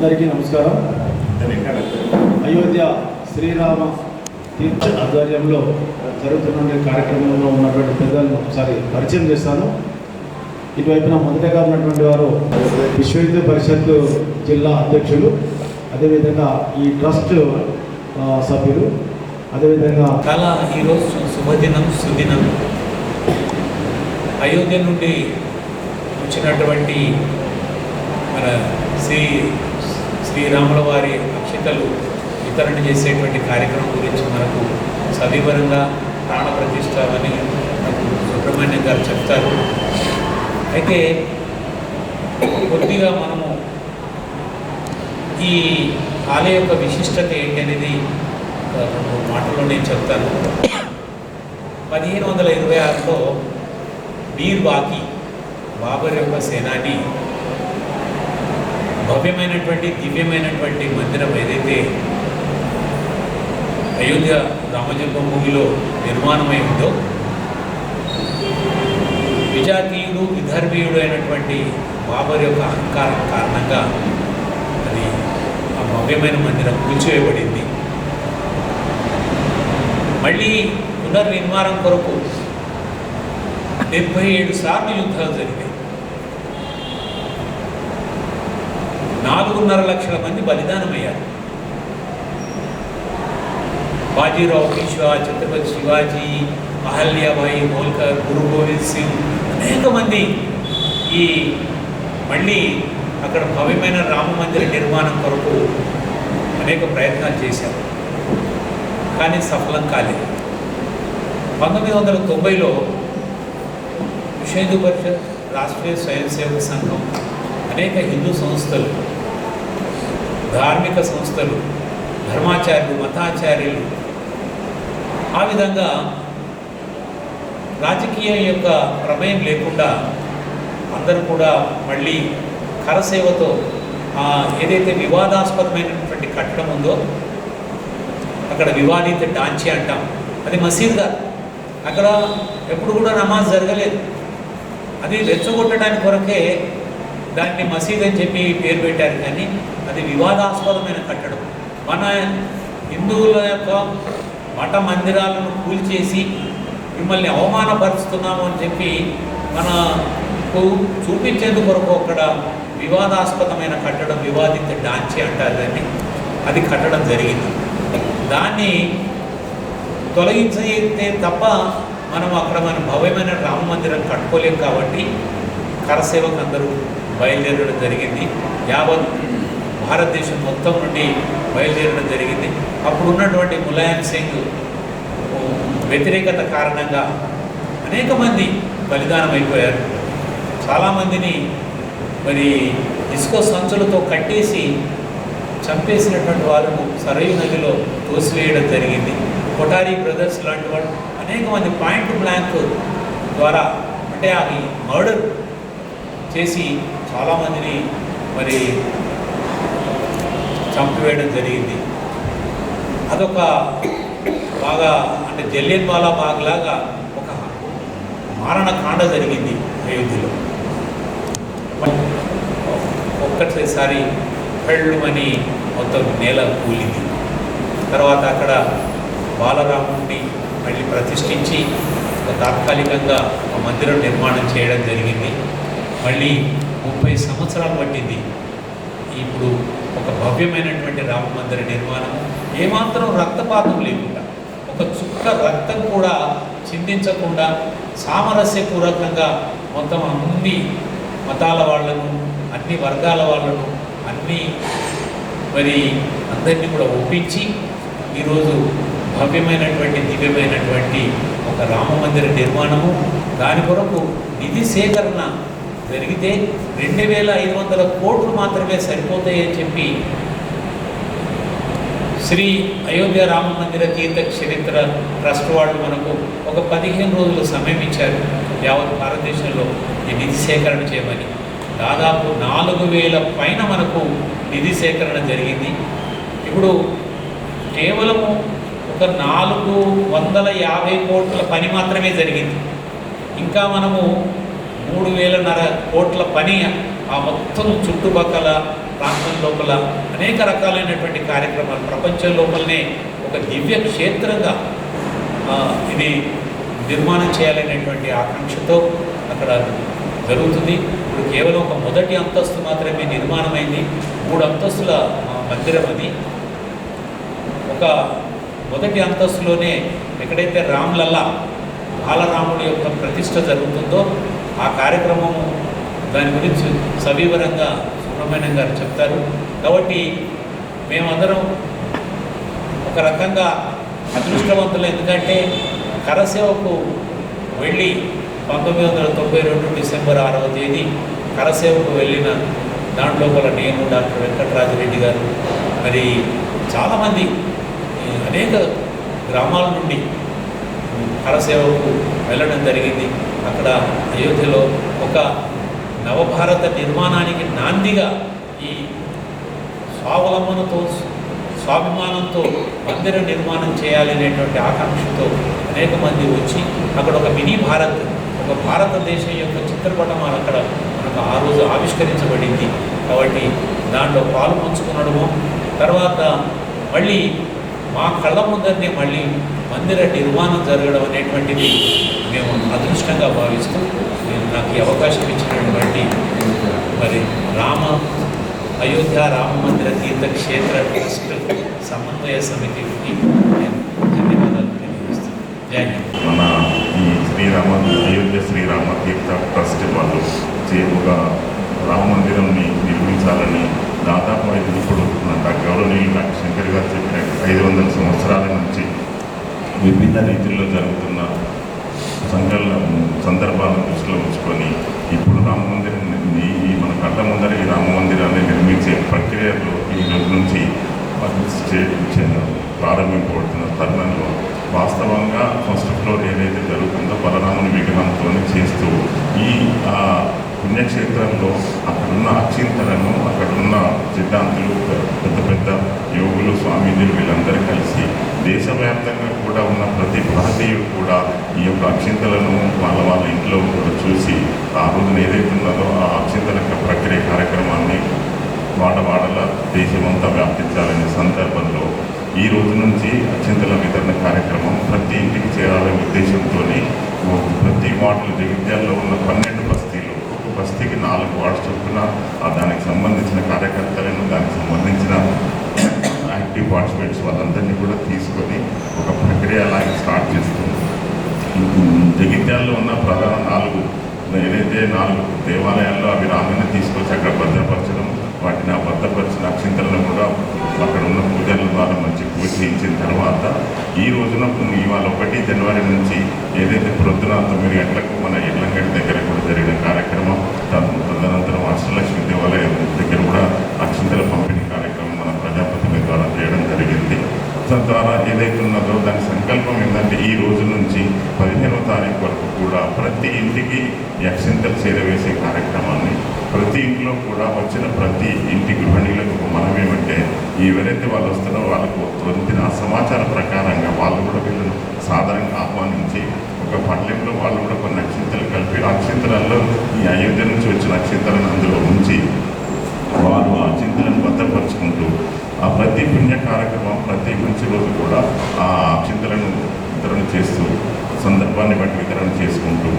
అందరికీ నమస్కారం. అయోధ్య శ్రీరామ తీర్థ ఆధ్వర్యంలో జరుగుతున్న కార్యక్రమంలో ఉన్నటువంటి పెద్దలను ఒకసారి పరిచయం చేస్తాను. ఇటువైపున మొదటగా ఉన్నటువంటి వారు విశ్వ హిందూ పరిషత్ జిల్లా అధ్యక్షులు, అదేవిధంగా ఈ ట్రస్ట్ సభ్యులు, అదేవిధంగా చాలా ఈరోజు శుభదినం సుదినం. అయోధ్య నుండి వచ్చినటువంటి మన శ్రీరాముల వారి అక్షతలు వితరణ చేసేటువంటి కార్యక్రమం గురించి మనకు సవివరంగా ప్రాణ ప్రతిష్ట అని మనకు సుబ్రహ్మణ్యం గారు చెప్తారు. అయితే కొద్దిగా మనము ఈ ఆలయ యొక్క విశిష్టత ఏంటి అనేది రెండు మాటల్లో నేను చెప్తాను. 1526లో బీర్ బాకి బాబర్ యొక్క సేనాని భవ్యమైనటువంటి దివ్యమైనటువంటి మందిరం ఏదైతే అయోధ్య రామజన్మభూమిలో నిర్మాణమై ఉందో, విజాతీయుడు విధర్మీయుడు అయినటువంటి బాబర్ యొక్క అహంకారం కారణంగా అది ఆ భవ్యమైన మందిరం కూల్చివేయబడింది. మళ్ళీ పునర్నిర్మాణం కొరకు 77 సార్లు యుద్ధాలు జరిగాయి. 4.5 లక్షల మంది బలిదానమయ్యారు. బాజీరావు పీష్వా, ఛత్రపతి శివాజీ, అహల్యాబాయి హోల్కర్, గురు గోవింద్ సింగ్, అనేక మంది ఈ మళ్ళీ అక్కడ భవ్యమైన రామ మందిర నిర్మాణం కొరకు అనేక ప్రయత్నాలు చేశారు, కానీ సఫలం కాలేదు. 1990లో విశ్వ హిందూ పరిషత్, రాష్ట్రీయ స్వయం సేవక సంఘం, అనేక హిందూ సంస్థలు, ధార్మిక సంస్థలు, ధర్మాచార్యులు, మతాచార్యులు, ఆ విధంగా రాజకీయం యొక్క ప్రమేయం లేకుండా అందరూ కూడా మళ్ళీ కరసేవతో ఏదైతే వివాదాస్పదమైనటువంటి కట్టడం ఉందో, అక్కడ వివాదిత డాంచి అంటాం, అది మసీద్ కాదు. అక్కడ ఎప్పుడు కూడా నమాజ్ జరగలేదు. అది రెచ్చగొట్టడానికి కొరకే దాన్ని మసీద్ అని చెప్పి పేరు పెట్టారు, కానీ అది వివాదాస్పదమైన కట్టడం. మన హిందువుల యొక్క మఠ మందిరాలను కూల్చేసి మిమ్మల్ని అవమానపరుస్తున్నాము అని చెప్పి మనకు చూపించేందుకు కొరకు అక్కడ వివాదాస్పదమైన కట్టడం, వివాదిత డాంచి అంటారు దాన్ని, అది కట్టడం జరిగింది. దాన్ని తొలగించే తప్ప మనం అక్కడ మన భవ్యమైన రామ మందిరం కట్టుకోలేం. కాబట్టి కరసేవకు అందరూ బయలుదేరడం జరిగింది. యావత్ భారతదేశం మొత్తం నుండి బయలుదేరడం జరిగింది. అప్పుడు ఉన్నటువంటి ములాయం సింగ్ వ్యతిరేకత కారణంగా అనేక మంది బలిదానం అయిపోయారు. చాలామందిని మరి ఇసుక సంచులతో కట్టేసి చంపేసినటువంటి వాళ్ళను సరయూ నదిలో తోసివేయడం జరిగింది. కొటారి బ్రదర్స్ లాంటి వాళ్ళు అనేక మంది పాయింట్ బ్లాంక్ ద్వారా, అంటే అది మర్డర్ చేసి చాలామందిని మరి చంపివేయడం జరిగింది. అదొక బాగా అంటే జలియన్ వాలా బాగ్ లాగా ఒక మారణకాండ జరిగింది అయోధ్యలో. ఒక్కసారి పెళ్ళుమని మొత్తం నేల కూలింది. తర్వాత అక్కడ బాలరాముడిని మళ్ళీ ప్రతిష్ఠించి తాత్కాలికంగా ఒక మందిరం నిర్మాణం చేయడం జరిగింది. మళ్ళీ 30 సంవత్సరాలు పట్టింది ఇప్పుడు ఒక భవ్యమైనటువంటి రామ మందిర నిర్మాణం. ఏమాత్రం రక్తపాతం లేకుండా, ఒక చుక్క రక్తం కూడా చిందించకుండా సామరస్యపూర్వకంగా మొత్తం అన్ని మతాల వాళ్ళను, అన్ని వర్గాల వాళ్ళను, అన్ని మరి అందరినీ కూడా ఒప్పించి ఈరోజు భవ్యమైనటువంటి దివ్యమైనటువంటి ఒక రామ మందిర నిర్మాణము, దాని కొరకు నిధి సేకరణ జరిగితే 2500 కోట్లు మాత్రమే సరిపోతాయని చెప్పి శ్రీ అయోధ్య రామ మందిర తీర్థ చరిత్ర ట్రస్ట్ వాళ్ళు మనకు ఒక 15 రోజులు సమయం ఇచ్చారు యావత్ భారతదేశంలో ఈ నిధి సేకరణ చేయమని. దాదాపు 4000 పైన మనకు నిధి సేకరణ జరిగింది. ఇప్పుడు కేవలము ఒక 450 కోట్ల పని మాత్రమే జరిగింది. ఇంకా మనము 3,500 కోట్ల పని ఆ మొత్తం చుట్టుపక్కల ప్రాంతం లోపల అనేక రకాలైనటువంటి కార్యక్రమాలు ప్రపంచం లోపలనే ఒక దివ్య క్షేత్రంగా ఇది నిర్మాణం చేయాలనేటువంటి ఆకాంక్షతో అక్కడ జరుగుతుంది. ఇప్పుడు కేవలం ఒక మొదటి అంతస్తు మాత్రమే నిర్మాణమైంది. 3 అంతస్తుల మందిరం అది. ఒక మొదటి అంతస్తులోనే ఎక్కడైతే రామ్లల్లా బాలరాముడి యొక్క ప్రతిష్ట జరుగుతుందో ఆ కార్యక్రమము దాని గురించి సవివరంగా సుబ్రహ్మణ్యం గారు చెప్తారు. కాబట్టి మేమందరం ఒక రకంగా అదృష్టవంతులు. ఎందుకంటే కరసేవకు వెళ్ళి 1992 డిసెంబర్ 6వ తేదీ కరసేవకు వెళ్ళిన దాంట్లో కూడా నేను డాక్టర్ వెంకటరాజరెడ్డి గారు మరి చాలామంది అనేక గ్రామాల నుండి కరసేవకు వెళ్ళడం జరిగింది. అక్కడ అయోధ్యలో ఒక నవభారత నిర్మాణానికి నాందిగా ఈ స్వావలంబనతో స్వాభిమానంతో మందిర నిర్మాణం చేయాలనేటువంటి ఆకాంక్షతో అనేక మంది వచ్చి అక్కడ ఒక మినీ భారత్, ఒక భారతదేశం యొక్క చిత్రపటం అక్కడ మనకు ఆ రోజు ఆవిష్కరించబడింది. కాబట్టి దాంట్లో పాలు పంచుకునడము, తర్వాత మళ్ళీ మా కళ్ళ ముందరనే మళ్ళీ మందిర నిర్మాణం జరగడం అనేటువంటిది మేము అదృష్టంగా భావిస్తూ నాకు ఈ అవకాశం ఇచ్చినటువంటి మరి అయోధ్య రామ మందిర తీర్థక్షేత్ర ట్రస్ట్ సమన్వయ సమితికి నేను ధన్యవాదాలు తెలియజేస్తున్నాను. జై హింద్. మన ఈ అయోధ్య శ్రీరామ తీర్థ ట్రస్ట్ వాళ్ళు ఒక రామ మందిరంని నిర్మించాలని దాదాపు ఇప్పుడు గౌరవనీయులు డాక్టర్ శంకర్ గారు చెప్పినట్టు 500 సంవత్సరాల నుంచి విభిన్న రీతిల్లో జరుగుతున్న సందర్భాలను దృష్టిలో ఉంచుకొని ఇప్పుడు రామ మందిరం మన కళ్ళ ముందర ఈ రామ మందిరాన్ని నిర్మించే ప్రక్రియలో ఈ రోజు నుంచి ప్రారంభింపబడుతున్న తరుణంలో వాస్తవంగా ఫస్ట్ ఫ్లోర్ ఏదైతే జరుగుతుందో బలరాముని విగ్రహంతో చేస్తూ ఈ పుణ్యక్షేత్రంలో అక్కడున్న అక్షింతలను అక్కడున్న సిద్ధాంతులు పెద్ద పెద్ద యోగులు స్వామీజీలు వీళ్ళందరూ కలిసి దేశవ్యాప్తంగా కూడా ఉన్న ప్రతి భారతీయుడు కూడా ఈ యొక్క అక్షింతలను వాళ్ళ ఇంట్లో కూడా చూసి ఆ రోజున ఏదైతే ఉన్నదో ఆ అక్షింతల ప్రక్రియ కార్యక్రమాన్ని వాడవాడలా దేశమంతా వ్యాప్తించాలనే సందర్భంలో ఈ రోజు నుంచి అక్షింతల వితరణ కార్యక్రమం ప్రతి ఇంటికి చేరాలనే ఉద్దేశంతో ప్రతి వార్డులు జగిత్యాల్లో ఉన్న 12 బస్తీలు, ఒక్కొక్క బస్తీకి 4 వార్డ్స్ చొప్పున దానికి సంబంధించిన కార్యకర్తలను, దానికి సంబంధించిన యాక్టివ్ పార్టిసిపేట్స్ వాళ్ళందరినీ కూడా తీసుకొని ఒక ప్రక్రియ అలాగే స్టార్ట్ చేస్తూ జగిత్యాల్లో ఉన్న ప్రధాన 4 దేవాలయాల్లో అవి రామాయణ తీసుకొచ్చి అక్కడ భద్రపరచడం, వాటిని భద్రపరిచిన అక్షింతలను కూడా అక్కడ ఉన్న పూజల ద్వారా మంచి పూజ చేయించిన తర్వాత ఈ రోజున ఇవాళ 1 జనవరి నుంచి ఏదైతే ప్రొద్దున 9 గంటలకు మన ఎడ్లంగడ్డ దగ్గర కూడా జరిగిన కార్యక్రమం, తదనంతరం అష్టలక్ష్మి దేవాలయం దగ్గర కూడా అక్షింతల పంపిణీ కార్యక్రమం మన ప్రజాప్రతినిధి ద్వారా చేయడం జరిగింది. తద్వారా ఏదైతే ఉన్నదో దాని సంకల్పం ఏంటంటే ఈ రోజు నుంచి 15వ తారీఖు వరకు కూడా ప్రతి ఇంటికి అక్షింతలు చేరవేసే కార్యక్రమాన్ని ప్రతి ఇంట్లో కూడా వచ్చిన ప్రతి ఇంటి గృహిణీలకు ఒక మనమేమంటే ఎవరైతే వాళ్ళు వస్తున్నారో వాళ్ళకు పొందిన సమాచారం ప్రకారంగా వాళ్ళు కూడా వీళ్ళను సాధారణంగా ఆహ్వానించి ఒక పల్లెంలో వాళ్ళు కూడా కొన్ని అక్షింతలు కలిపి అక్షింతలలో ఈ అయోధ్య నుంచి వచ్చిన అక్షింతలను అందులో ఉంచి వాళ్ళు ఆ అక్షింతలను భద్రపరుచుకుంటూ ఆ ప్రతి పుణ్య కార్యక్రమం ప్రతి మంచి రోజు కూడా ఆ అక్షింతలను వితరణ చేస్తూ సందర్భాన్ని బట్టి వితరణ చేసుకుంటూ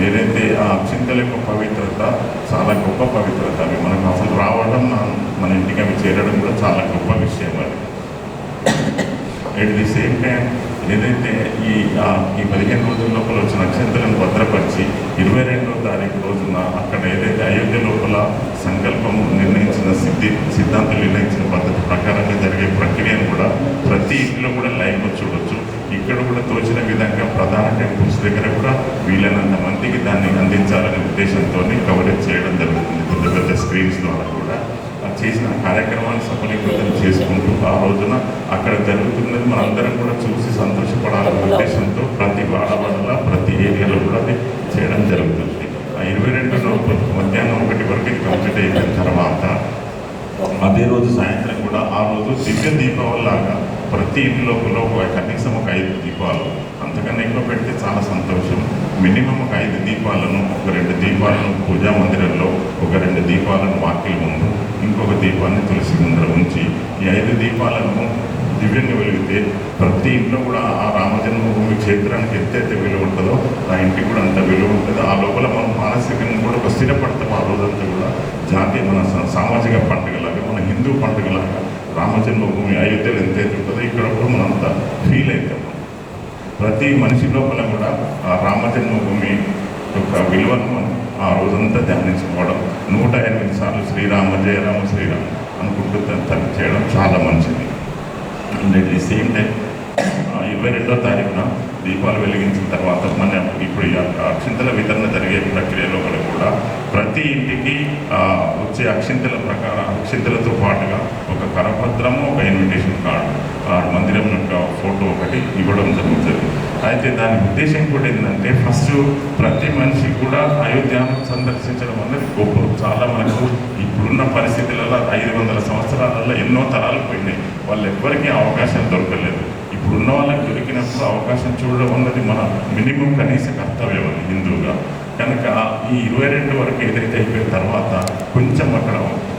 ఏదైతే ఆ అక్షింతల యొక్క పవిత్రత చాలా గొప్ప పవిత్రత, అవి మనకు అసలు రావడం మన ఇంటికి అవి చేరడం కూడా చాలా గొప్ప విషయం. అది ఎట్ ది సేమ్ టైం ఏదైతే ఈ 15 రోజుల లోపల వచ్చిన అక్షంతలను భద్రపరిచి 22వ తారీఖు రోజున అక్కడ ఏదైతే అయోధ్య లోపల సంకల్పం నిర్ణయించిన సిద్ధాంతం నిర్ణయించిన పద్ధతి ప్రకారంగా జరిగే ప్రక్రియను కూడా ప్రతి ఇంట్లో కూడా లైవ్లో చూడొచ్చు. ఇక్కడ కూడా తోచిన విధంగా ప్రధాన టెంపుల్స్ దగ్గర కూడా వీలైనంత మందికి దాన్ని అందించాలనే ఉద్దేశంతో కవరేజ్ చేయడం జరుగుతుంది. పెద్ద పెద్ద స్క్రీన్స్ ద్వారా కూడా చేసిన కార్యక్రమాన్ని సఫలీకృతం చేసుకుంటూ ఆ రోజున అక్కడ జరుగుతున్నది మనందరం కూడా చూసి సంతోషపడాలనే ఉద్దేశంతో ప్రతి వాడవాడల ప్రతి ఏరియాలో కూడా అది చేయడం జరుగుతుంది. ఆ 22 మధ్యాహ్నం 1 వరకు కంప్లీట్ అయిన తర్వాత అదే రోజు సాయంత్రం కూడా ఆ రోజు దివ్య దీపావళిలాగా ప్రతి ఇంట్లో కనీసం ఒక 5 దీపాలు, అంతకన్నా ఎక్కువ పెడితే చాలా సంతోషం. మినిమం ఒక 5 దీపాలను, ఒక 2 దీపాలను పూజా మందిరంలో, ఒక 2 దీపాలను వాకిలి ముందు, ఇంకొక దీపాన్ని తులసి ముందర ఉంచి ఈ 5 దీపాలను దివ్యంగా వెలిగితే ప్రతి ఇంట్లో కూడా ఆ రామజన్మభూమి క్షేత్రానికి ఎంతైతే విలువ ఉంటుందో ఆ ఇంటికి కూడా అంత విలువ ఉంటుంది. ఆ లోపల మనం మానసికంగా కూడా ఒక స్థిరపడతాం. ఆ రోజంతా కూడా జాతీయ మన సామాజిక పండుగలాగా, మన హిందూ పండుగలాగా రామజన్మభూమి అయోధ్యలో ఎంతైతే ఉంటుందో ఇక్కడ కూడా మనం అంత ఫీల్ అవుతాం. ప్రతి మనిషి లోపల కూడా ఆ రామజన్మభూమి యొక్క విలువను మనం ఆ రోజంతా ధ్యానించుకోవడం, 108 సార్లు శ్రీరామ జయ రామ శ్రీరామ అనుకుంటూ తను చేయడం చాలా మంచిది. And at the same time 22వ తారీఖున దీపాలు వెలిగించిన తర్వాత మన ఇప్పుడు అక్షింతల వితరణ జరిగే ప్రక్రియలో కూడా ప్రతి ఇంటికి వచ్చే అక్షింతల ప్రకారం అక్షింతలతో పాటుగా ఒక కరపత్రము, ఒక ఇన్విటేషన్ కార్డు, మందిరం యొక్క ఫోటో ఒకటి ఇవ్వడం జరుగుతుంది. అయితే దాని ఉద్దేశం కూడా ఏంటంటే ఫస్ట్ ప్రతి మనిషి కూడా అయోధ్యను సందర్శించడం అనేది గొప్ప. చాలా మనకు ఇప్పుడున్న పరిస్థితులలో 500 సంవత్సరాలలో ఎన్నో తరాలు పోయినాయి. వాళ్ళు ఎవ్వరికీ అవకాశం దొరకలేదు. ఇప్పుడున్న వాళ్ళకి దొరికినప్పుడు అవకాశం చూడడం అన్నది మన మినిమం కనీస కర్తవ్యం అది హిందువుగా. కనుక ఈ 22 వరకు ఏదైతే అయిపోయిన తర్వాత కొంచెం అక్కడ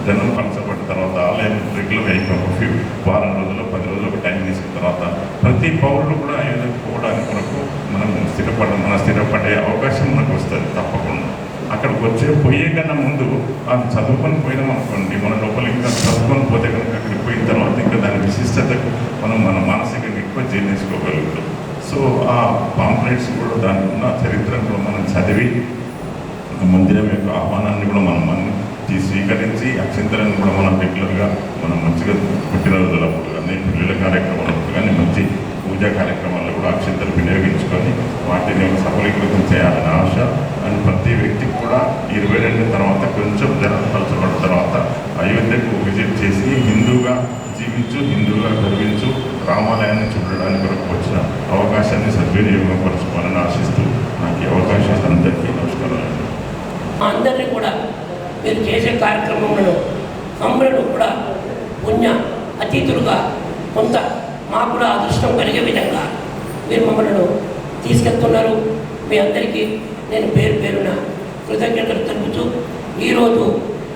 జనం పలచబడిన తర్వాత ఆలయం రెగ్యులర్ అయిపోయి వారం రోజులు 10 రోజులు ఒక టైం తీసుకున్న తర్వాత ప్రతి పౌరుడు కూడా అయోధ్యకు పోవడానికి కొరకు మనం స్థిరపడే అవకాశం మనకు వస్తుంది తప్పకుండా. అక్కడికి పోయే కన్నా ముందు అది చదువుకొని పోయినాం అనుకోండి, మన లోపల ఇంకా చదువుకొని పోతే కనుక అక్కడికి పోయిన తర్వాత ఇంకా దాని విశిష్టతకు మనం మన మానసికంగా ఎక్కువ జీర్ణించుకోగలుగుతాం. సో ఆ పాంప్లెట్స్ కూడా దాని ఉన్న చరిత్రను కూడా మనం చదివి మందిరం యొక్క ఆహ్వానాన్ని కూడా మనం స్వీకరించి అక్షింతలను కూడా మనం రెగ్యులర్గా మనం మంచిగా పుట్టినరోజులప్పుడు కానీ పిల్లల కార్యక్రమాలప్పుడు కానీ మంచి పూజా కార్యక్రమాల్లో కూడా అక్షింతలు వినియోగించుకొని వాటిని సఫలీకృతం చేయాలని ఆశ. అండ్ ప్రతి వ్యక్తికి కూడా 22 తర్వాత కొంచెం జనపరచబడిన తర్వాత అయోధ్యకు విజిట్ చేసి హిందూగా జీవించు, హిందూగా గర్వించు, రామాలయాన్ని చూడడానికి కొరకు వచ్చిన అవకాశాన్ని సద్వినియోగం పరచుకోవాలని ఆశిస్తూ నాకు ఈ అవకాశాలు అందరికీ నమస్కారాలు. అందరినీ కూడా మీరు చేసే కార్యక్రమంలో మమ్మల్ని కూడా పుణ్య అతిథులుగా కొంత మాకు కూడా అదృష్టం కలిగే విధంగా మీరు మమ్మల్ని తీసుకెళ్తున్నారు. మీ అందరికీ నేను పేరు పేరున కృతజ్ఞతలు తెలుపుతూ ఈరోజు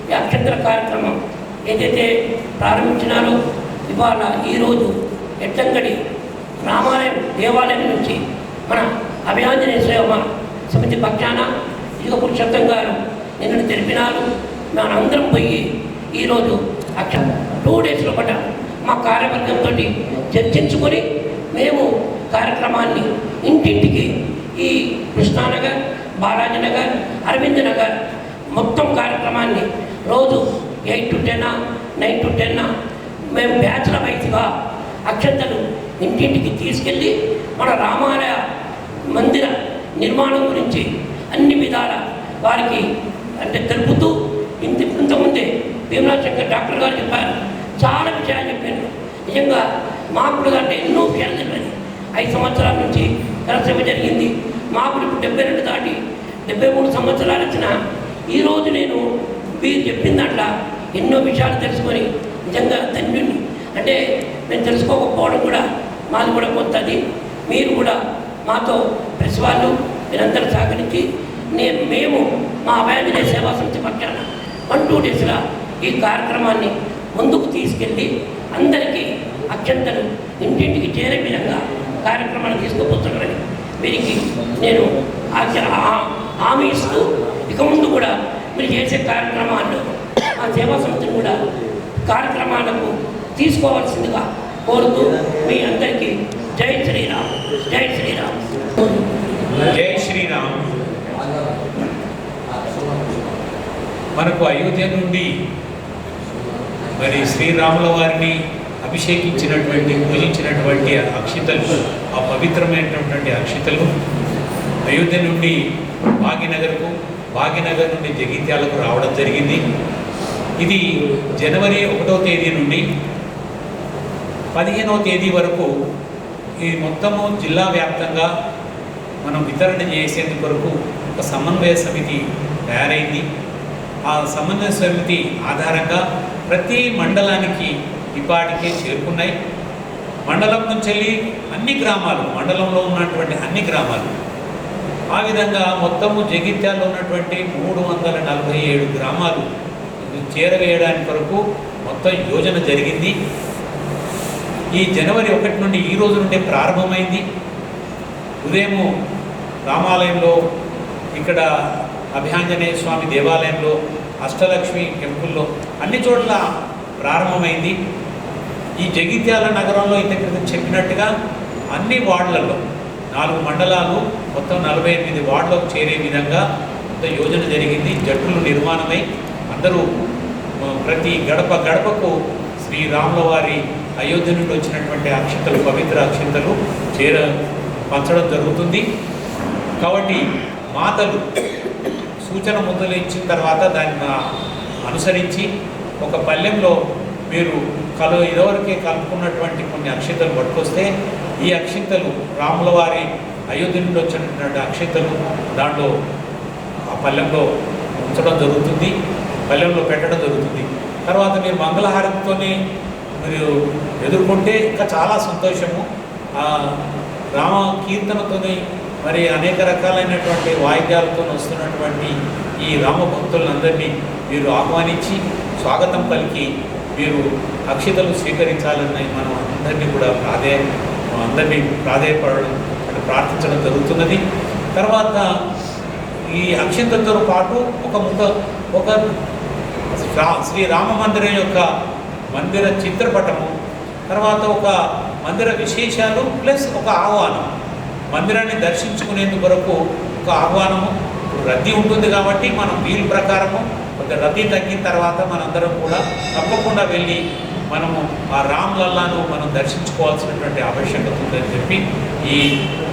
ఈ అక్షంతర కార్యక్రమం ఏదైతే ప్రారంభించినారో ఇవాళ ఈరోజు ఎట్టంగడి రామాలయం దేవాలయం నుంచి మన అభియాంజనేయ సేవ సమితి పక్షాన యుగ పురుషోత్తం గారు నిన్ను తెలిపినారు. మనందరం పోయి ఈరోజు 2 days లోపల మా కార్యవర్గంతో చర్చించుకొని మేము కార్యక్రమాన్ని ఇంటింటికి ఈ కృష్ణానగర్, బాలాజీ నగర్, అరవింద్ నగర్ మొత్తం కార్యక్రమాన్ని రోజు 8 to 10, 9 to 10 మేము బ్యాచ్ల వైజ్గా అక్షంతలు ఇంటింటికి తీసుకెళ్ళి మన రామాలయ మందిర నిర్మాణం గురించి అన్ని విధాల వారికి అంటే తెలుపుతూ ఇంతకుముందే భీమరాజశంకర్ డాక్టర్ గారు చెప్పారు, చాలా విషయాలు చెప్పారు. నిజంగా మాకు కూడా అంటే ఎన్నో విషయాలు తెలియదు. 5 సంవత్సరాల నుంచి కరసేవ జరిగింది. మాకు ఇప్పుడు 72 దాటి 73 సంవత్సరాలు వచ్చిన ఈరోజు నేను మీరు చెప్పిన దాంట్లో ఎన్నో విషయాలు తెలుసుకొని నిజంగా ధన్యుని. అంటే మేము తెలుసుకోకపోవడం కూడా మాది కూడా కొత్తది. మీరు కూడా మాతో ప్రెస్ వాళ్ళు మీరందరూ సహకరించి మేము మా అభయాంజనేయ సేవా సమితి పక్షాన 1-2 days ఈ కార్యక్రమాన్ని ముందుకు తీసుకెళ్ళి అందరికీ అక్షంతలు ఇంటింటికి చేరే విధంగా కార్యక్రమాన్ని తీసుకుపోతున్నారని వీరికి నేను హామీ ఇస్తూ ఇక ముందు కూడా మీరు చేసే కార్యక్రమాల్లో ఆ సేవా సమితిని కూడా కార్యక్రమాలకు తీసుకోవాల్సిందిగా కోరుతూ మీ అందరికీ జై శ్రీరామ్, జై శ్రీరామ్, జై శ్రీరామ్. మనకు అయోధ్య నుండి మరి శ్రీరాముల వారిని అభిషేకించినటువంటి పూజించినటువంటి అక్షితలు, ఆ పవిత్రమైనటువంటి అక్షితలు అయోధ్య నుండి భాగ్యనగర్కు, భాగ్యనగర్ నుండి జగిత్యాలకు రావడం జరిగింది. ఇది జనవరి 1వ తేదీ నుండి 15వ తేదీ వరకు ఈ మొత్తము జిల్లా వ్యాప్తంగా మనం వితరణ చేసేందుకు వరకు ఒక సమన్వయ సమితి తయారైంది. ఆ సమన్వయ సమితి ఆధారంగా ప్రతి మండలానికి ఇప్పటికే చేరుకున్నాయి. మండలం నుంచి వెళ్ళి అన్ని గ్రామాలు, మండలంలో ఉన్నటువంటి అన్ని గ్రామాలు, ఆ విధంగా మొత్తము జగిత్యాల్లో ఉన్నటువంటి 347 గ్రామాలు చేరవేయడానికి కొరకు మొత్తం యోజన జరిగింది. ఈ జనవరి 1 నుండి ఈ రోజు నుండి ప్రారంభమైంది. ఉదయం రామాలయంలో, ఇక్కడ అభయాంజనేయ స్వామి దేవాలయంలో, అష్టలక్ష్మి టెంపుల్లో అన్ని చోట్ల ప్రారంభమైంది. ఈ జగిత్యాల నగరంలో ఇంత క్రితం చెప్పినట్టుగా అన్ని వార్డులలో 4 మండలాలు మొత్తం 48 వార్డులకు చేరే విధంగా కొంత యోజన జరిగింది. జట్టులు నిర్మాణమై అందరూ ప్రతి గడప గడపకు శ్రీరాముల వారి అయోధ్య నుండి వచ్చినటువంటి అక్షంతలు, పవిత్ర అక్షంతలు పంచడం జరుగుతుంది. కాబట్టి మాతలు సూచన ముద్దలు ఇచ్చిన తర్వాత దాన్ని అనుసరించి ఒక పల్లెంలో మీరు ఇదివరకే కలుపుకున్నటువంటి కొన్ని అక్షింతలు పట్టుకొస్తే ఈ అక్షింతలు రాముల వారి అయోధ్య నుండి వచ్చినటువంటి అక్షింతలు దాంట్లో ఆ పల్లెంలో ఉంచడం జరుగుతుంది, పల్లెంలో పెట్టడం జరుగుతుంది. తర్వాత మీరు మంగళహారతితోనే మీరు ఎదుర్కొంటే ఇంకా చాలా సంతోషము. రామ కీర్తనతోని మరి అనేక రకాలైనటువంటి వాయిద్యాలతో వస్తున్నటువంటి ఈ రామ భక్తులందరినీ మీరు ఆహ్వానించి స్వాగతం పలికి మీరు అక్షితలు స్వీకరించాలని మనం అందరినీ కూడా ప్రాధేయపడడం అంటే ప్రార్థించడం జరుగుతున్నది. తర్వాత ఈ అక్షింతలతో పాటు ఒక శ్రీరామ మందిరం యొక్క మందిర చిత్రపటము, తర్వాత ఒక మందిర విశేషాలు ప్లస్ ఒక ఆహ్వానం, మందిరాన్ని దర్శించుకునేందుకు వరకు ఒక ఆహ్వానము. రద్దీ ఉంటుంది కాబట్టి మనం వీలు ప్రకారము కొంత రద్దీ తగ్గిన తర్వాత మనందరం కూడా తప్పకుండా వెళ్ళి మనము ఆ రామ్లల్లాను మనం దర్శించుకోవాల్సినటువంటి ఆవశ్యకత ఉందని చెప్పి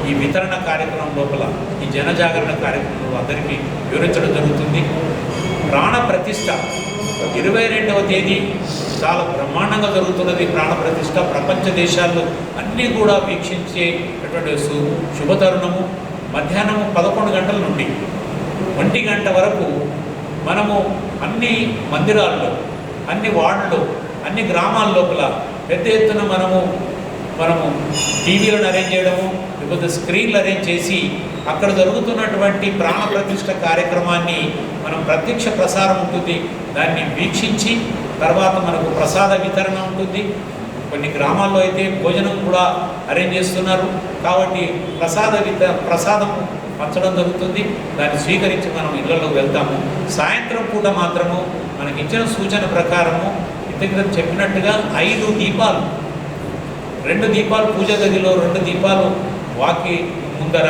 ఈ వితరణ కార్యక్రమం లోపల, ఈ జనజాగరణ కార్యక్రమంలో అందరికీ వివరించడం జరుగుతుంది. ప్రాణ ప్రతిష్ఠ 22వ తేదీ చాలా బ్రహ్మాండంగా జరుగుతున్నది. ప్రాణ ప్రతిష్ఠ ప్రపంచ దేశాల్లో అన్నీ కూడా వీక్షించేటటువంటి శుభతరుణము. మధ్యాహ్నం 11 గంటల నుండి 1 గంట వరకు మనము అన్ని మందిరాల్లో, అన్ని వార్డుల్లో, అన్ని గ్రామాల లోపల పెద్ద ఎత్తున మనము టీవీలను అరేంజ్ చేయడము, లేకపోతే స్క్రీన్లు అరేంజ్ చేసి అక్కడ జరుగుతున్నటువంటి ప్రాణ ప్రతిష్ఠ కార్యక్రమాన్ని మనం ప్రత్యక్ష ప్రసారం ఉంటుంది, దాన్ని వీక్షించి తర్వాత మనకు ప్రసాద వితరణ ఉంటుంది. కొన్ని గ్రామాల్లో అయితే భోజనం కూడా అరేంజ్ చేస్తున్నారు. కాబట్టి ప్రసాదం పంచడం జరుగుతుంది. దాన్ని స్వీకరించి మనం ఇళ్లలోకి వెళ్తాము. సాయంత్రం పూట మాత్రము మనకి ఇచ్చిన సూచన ప్రకారము ఇంతకు చెప్పినట్టుగా 5 దీపాలు, 2 దీపాలు పూజ గదిలో, 2 దీపాలు వాకి ముందర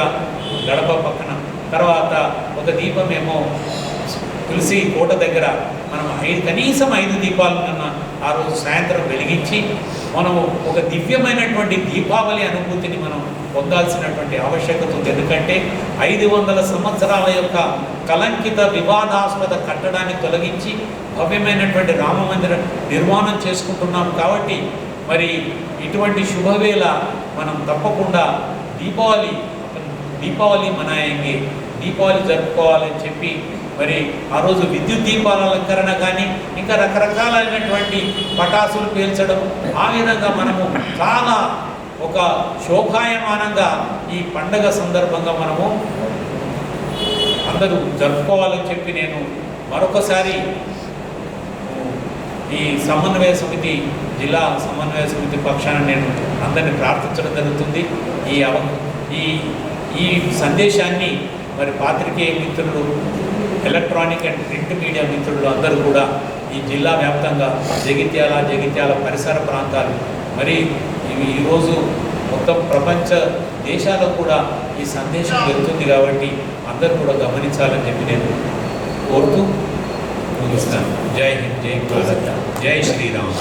గడప పక్కన, తర్వాత ఒక దీపమేమో తులసి కోట దగ్గర మనం కనీసం 5 దీపాలను ఆ రోజు సాయంత్రం వెలిగించి మనము ఒక దివ్యమైనటువంటి దీపావళి అనుభూతిని మనం పొందాల్సినటువంటి ఆవశ్యకత ఉంది. ఎందుకంటే 500 సంవత్సరాల యొక్క కలంకిత వివాదాస్పద కట్టడాన్ని తొలగించి భవ్యమైనటువంటి రామ మందిర నిర్మాణం చేసుకుంటున్నాం. కాబట్టి మరి ఇటువంటి శుభవేళ మనం తప్పకుండా దీపావళి మనాయంగి, దీపావళి జరుపుకోవాలని చెప్పి మరి ఆ రోజు విద్యుత్ దీపాల అలంకరణ కానీ ఇంకా రకరకాలైనటువంటి పటాసులు పేల్చడం, ఆ విధంగా మనము చాలా ఒక శోభాయమానంగా ఈ పండగ సందర్భంగా మనము అందరూ జరుపుకోవాలని చెప్పి నేను మరొకసారి ఈ సమన్వయ సమితి, జిల్లా సమన్వయ సమితి పక్షాన నేను అందరినీ ప్రార్థించడం జరుగుతుంది. ఈ సందేశాన్ని మరి పాత్రికేయ మిత్రులు, ఎలక్ట్రానిక్ అండ్ ప్రింట్ మీడియా మిత్రులు అందరూ కూడా ఈ జిల్లా వ్యాప్తంగా జగిత్యాల పరిసర ప్రాంతాలు మరి ఈరోజు మొత్తం ప్రపంచ దేశాలకు కూడా ఈ సందేశం వెళ్తుంది. కాబట్టి అందరూ కూడా గమనించాలని చెప్పి నేను కోరుతూ ముగిస్తాను. జై హింద్, జై భారత్, జై శ్రీరామ్.